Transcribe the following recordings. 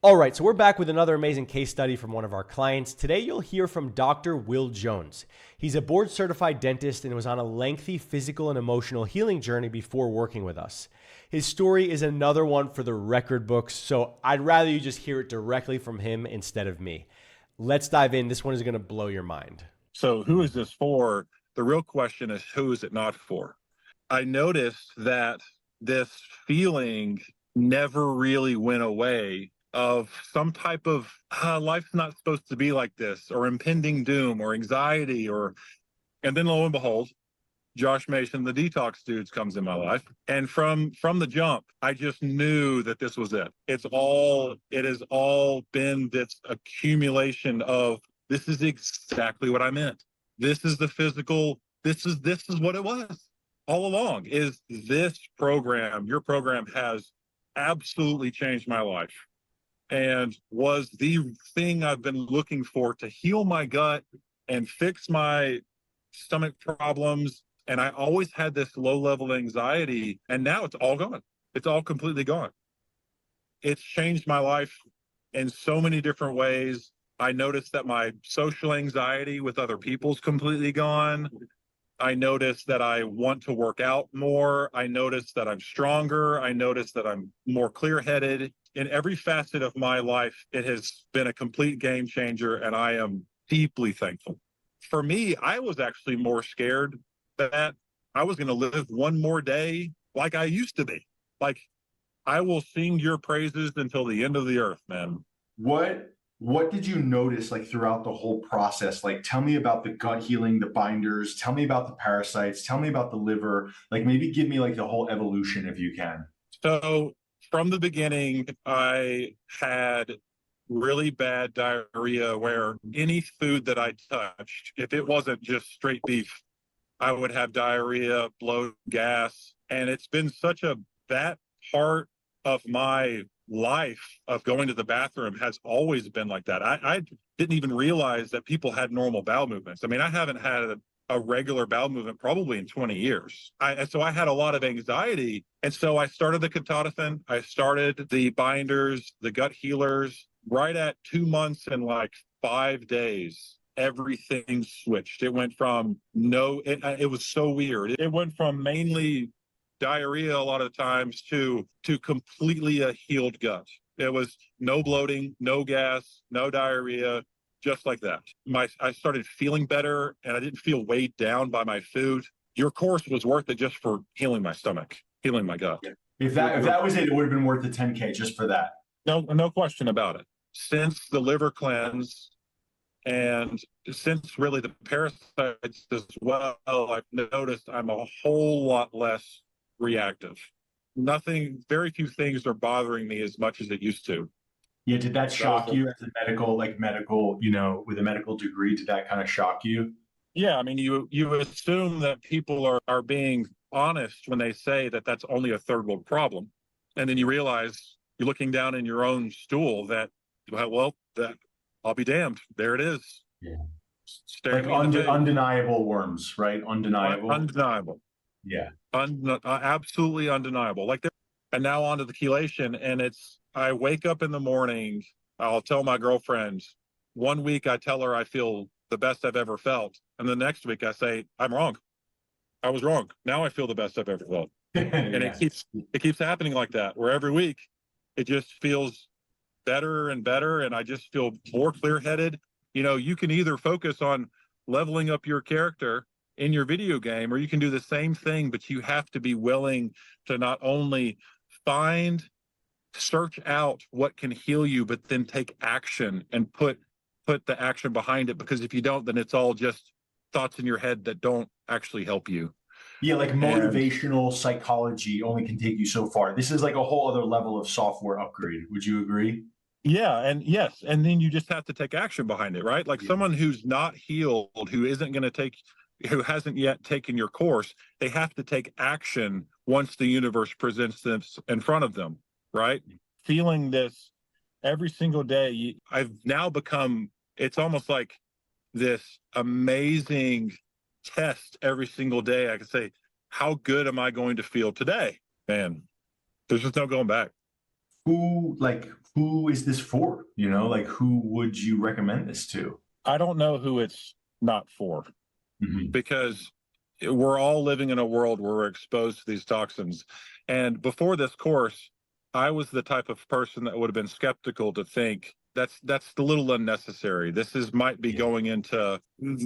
All right, so we're back with another amazing case study from one of our clients. Today, you'll hear from Dr. Will Jones. He's a board certified dentist and was on a lengthy physical and emotional healing journey before working with us. His story is another one for the record books, so I'd rather you just hear it directly from him instead of me. Let's dive in. This one is going to blow your mind. So who is this for? The real question is, who is it not for? I noticed that this feeling never really went away of some type of life's not supposed to be like this, or impending doom, or anxiety, and then lo and behold, Josh Mason, the Detox dudes, comes in my life. And from the jump, I just knew that this was it. It has all been this accumulation of, this is exactly what I meant. This is the physical, this is what it was all along. Is this program, your program has absolutely changed my life and was the thing I've been looking for to heal my gut and fix my stomach problems. And I always had this low level anxiety, and now it's all gone. It's all completely gone. It's changed my life in so many different ways. I noticed that my social anxiety with other people's completely gone. I noticed that I want to work out more. I noticed that I'm stronger. I noticed that I'm more clear-headed. In every facet of my life, it has been a complete game changer, and I am deeply thankful. For me, I was actually more scared that I was going to live one more day like I used to be. Like, I will sing your praises until the end of the earth, man. What did you notice like throughout the whole process? Like, tell me about the gut healing, the binders, tell me about the parasites, tell me about the liver, like maybe give me like the whole evolution if you can. So from the beginning, I had really bad diarrhea where any food that I touched, if it wasn't just straight beef, I would have diarrhea, bloat, gas. And it's been that part of my life of going to the bathroom has always been like that. I didn't even realize that people had normal bowel movements. I mean, I haven't had a regular bowel movement probably in 20 years. So I had a lot of anxiety. And so I started the ketotifen. I started the binders, the gut healers. Right at 2 months and like 5 days, everything switched. It went from it was so weird. It went from mainly diarrhea a lot of times to completely a healed gut. It was no bloating, no gas, no diarrhea, just like that. I started feeling better, and I didn't feel weighed down by my food. Your course was worth it just for healing my stomach, healing my gut. If that was it, it would have been worth the 10K just for that. No question about it. Since the liver cleanse and since really the parasites as well, I've noticed I'm a whole lot less reactive. Very few things are bothering me as much as it used to. Yeah, did that shock you as a medical, with a medical degree? Did that kind of shock you? Yeah, I mean, you assume that people are being honest when they say that that's only a third world problem. And then you realize you're looking down in your own stool that, well, that I'll be damned. There it is. Yeah. Staring Like me in the face. undeniable worms, right? Undeniable. Undeniable. Yeah. Absolutely undeniable. And now on to the chelation. And I wake up in the morning, I'll tell my girlfriend, 1 week I tell her I feel the best I've ever felt. And the next week I say, I'm wrong. I was wrong. Now I feel the best I've ever felt. And Yeah. it keeps happening like that, where every week it just feels better and better. And I just feel more clear-headed. You can either focus on leveling up your character in your video game, or you can do the same thing, but you have to be willing to not only search out what can heal you, but then take action and put the action behind it. Because if you don't, then it's all just thoughts in your head that don't actually help you. Yeah, like motivational psychology only can take you so far. This is like a whole other level of software upgrade. Would you agree? Yeah, and yes, and then you just have to take action behind it, right? Like someone who's not healed, who hasn't yet taken your course, they have to take action once the universe presents this in front of them, right? Feeling this every single day, I've now become, it's almost like this amazing test every single day. I can say, how good am I going to feel today? Man, there's just no going back. Who, like, who is this for? You know, like who would you recommend this to? I don't know who it's not for, Mhm. because we're all living in a world where we're exposed to these toxins. And before this course, I was the type of person that would have been skeptical to think that's a little unnecessary. This is might be going into,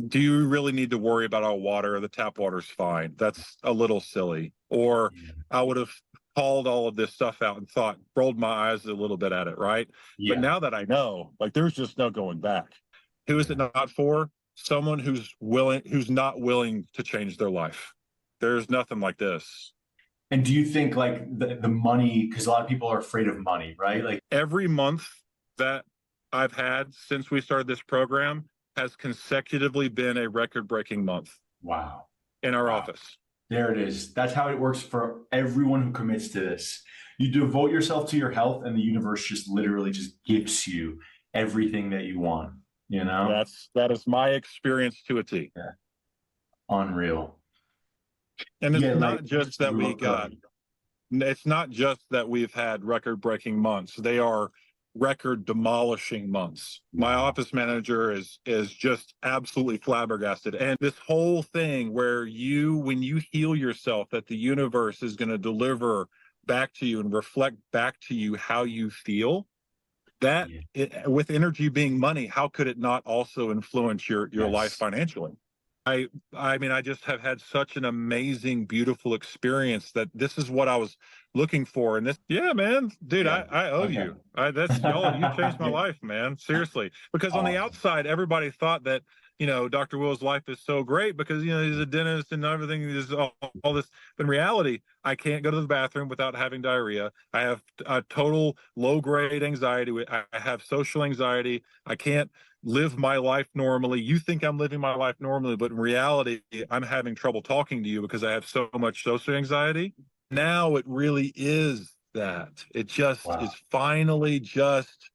do you really need to worry about our water? The tap water's fine. That's a little silly. Or I would have called all of this stuff out and rolled my eyes a little bit at it, right? But Yeah. now that I know, like, there's just no going back. Who is it not for? Someone who's not willing to change their life. There's nothing like this. And do you think like the money, because a lot of people are afraid of money, right? Like Every month that I've had since we started this program has consecutively been a record-breaking month wow. in our Wow. office. There it is. That's how it works for everyone who commits to this. You devote yourself to your health, and the universe just literally just gives you everything that you want. You know, That is my experience to a T. Yeah. Unreal. And it's Yeah, not like, just that it's not just that we've had record-breaking months. They are record demolishing months. My office manager is just absolutely flabbergasted. And this whole thing where when you heal yourself, that the universe is going to deliver back to you and reflect back to you how you feel, that with energy being money, how could it not also influence your life financially? I mean, I just have had such an amazing, beautiful experience that this is what I was looking for. And this, yeah, man, dude, I owe you. That's y'all. You changed my life, man. Seriously, because on the outside, everybody thought that, Dr. Will's life is so great because, he's a dentist and everything is all this. But in reality, I can't go to the bathroom without having diarrhea. I have a total low-grade anxiety. I have social anxiety. I can't live my life normally. You think I'm living my life normally, but in reality, I'm having trouble talking to you because I have so much social anxiety. Now it really is that. It just is finally just,